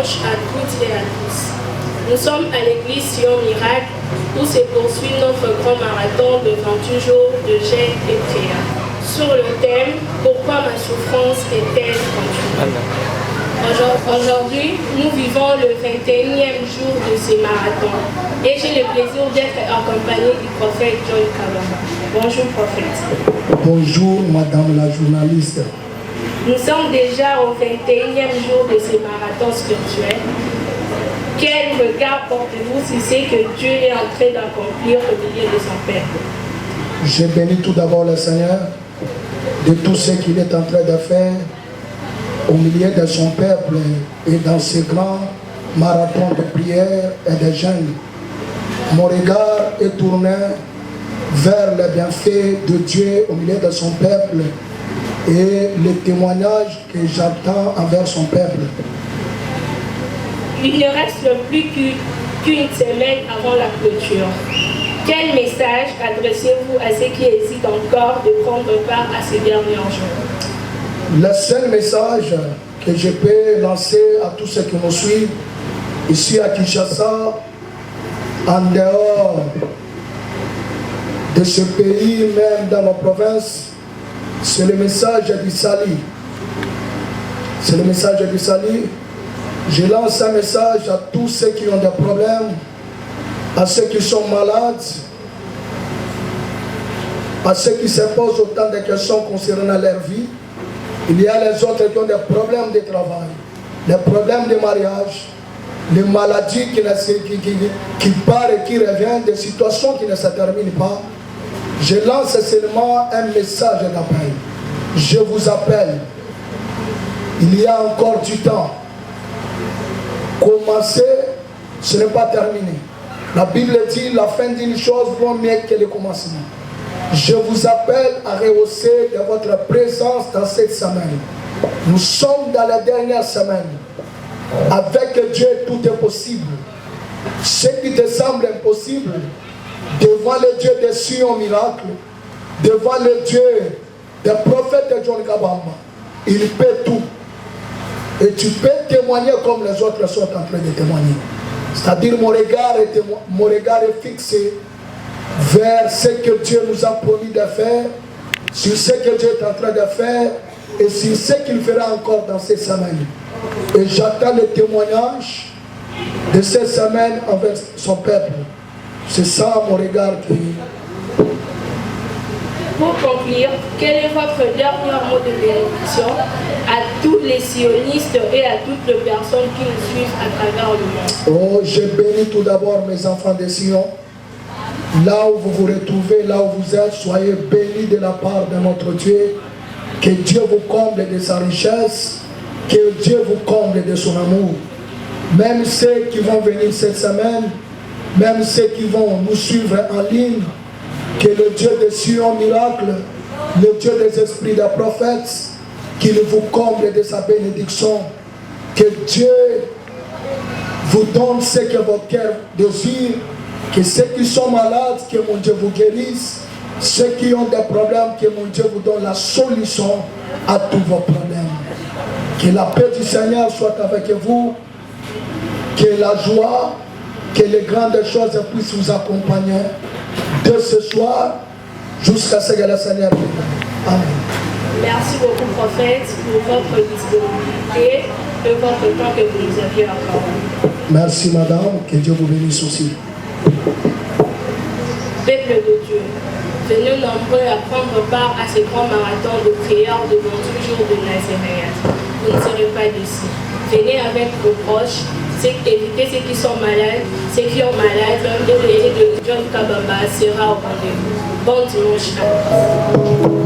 dimanche à toutes et à tous. Nous sommes à l'église Sion Miracle où se poursuit notre grand marathon de 28 jours de jeûne et prière. Sur le thème « Pourquoi ma souffrance est-elle continue ?» Aujourd'hui, nous vivons le 21e jour de ce marathon et j'ai le plaisir d'être accompagné du prophète John Kabamba. Bonjour prophète. Bonjour madame la journaliste. Nous sommes déjà au 21e jour de ce marathon spirituel. Quel regard portez-vous sur ce que Dieu est en train d'accomplir au milieu de son peuple? Je bénis tout d'abord le Seigneur de tout ce qu'il est en train de faire au milieu de son peuple et dans ce grand marathon de prière et de jeûne. Mon regard est tourné vers les bienfaits de Dieu au milieu de son peuple et le témoignage que j'attends envers son peuple. Il ne reste plus qu'une semaine avant la clôture. Quel message adressez-vous à ceux qui hésitent encore de prendre part à ces derniers jours? Le seul message que je peux lancer à tous ceux qui nous suivent ici à Kinshasa, en dehors de ce pays, même dans nos provinces, c'est le message du salut. C'est le message du salut. Je lance un message à tous ceux qui ont des problèmes, à ceux qui sont malades, à ceux qui se posent autant de questions concernant leur vie. Il y a les autres qui ont des problèmes de travail, des problèmes de mariage, des maladies qui partent et qui reviennent, des situations qui ne se terminent pas. Je lance seulement un message d'appel. Je vous appelle. Il y a encore du temps. Commencer, ce n'est pas terminé. La Bible dit la fin d'une chose vaut mieux que le commencement. Je vous appelle à rehausser de votre présence dans cette semaine. Nous sommes dans la dernière semaine. Avec Dieu, tout est possible. Ce qui te semble impossible, devant le Dieu des Sion Miracle, devant le Dieu des prophètes de John Kabamba, il peut tout. Et tu peux témoigner comme les autres sont en train de témoigner. C'est-à-dire mon regard est fixé vers ce que Dieu nous a promis de faire, sur ce que Dieu est en train de faire et sur ce qu'il fera encore dans ces semaines. Et j'attends le témoignage de ces semaines envers son peuple. C'est ça mon regard qui... Pour conclure, quel est votre dernier mot de bénédiction à tous les sionistes et à toutes les personnes qui nous suivent à travers le monde? Oh, je bénis tout d'abord mes enfants de Sion. Là où vous vous retrouvez, là où vous êtes, soyez bénis de la part de notre Dieu. Que Dieu vous comble de sa richesse, que Dieu vous comble de son amour. Même ceux qui vont venir cette semaine, même ceux qui vont nous suivre en ligne, que le Dieu de Sion Miracle, le Dieu des esprits des prophètes, qu'il vous comble de sa bénédiction, que Dieu vous donne ce que votre cœur désire, que ceux qui sont malades, que mon Dieu vous guérisse, ceux qui ont des problèmes, que mon Dieu vous donne la solution à tous vos problèmes. Que la paix du Seigneur soit avec vous, que la joie, que les grandes choses puissent vous accompagner de ce soir jusqu'à ce que le Seigneur vienne. Amen. Merci beaucoup prophète pour votre disponibilité et votre temps que vous nous aviez accordé. Merci madame, que Dieu vous bénisse aussi. Peuple de Dieu, venez nombreux à prendre part à ce grand marathon de prière de 28 jours de Nazareth. Vous ne serez pas déçus. Venez avec vos proches, évitez ceux qui sont malades, ceux qui ont malade, et le John Kabamba sera au rendez-vous. Bon dimanche à tous.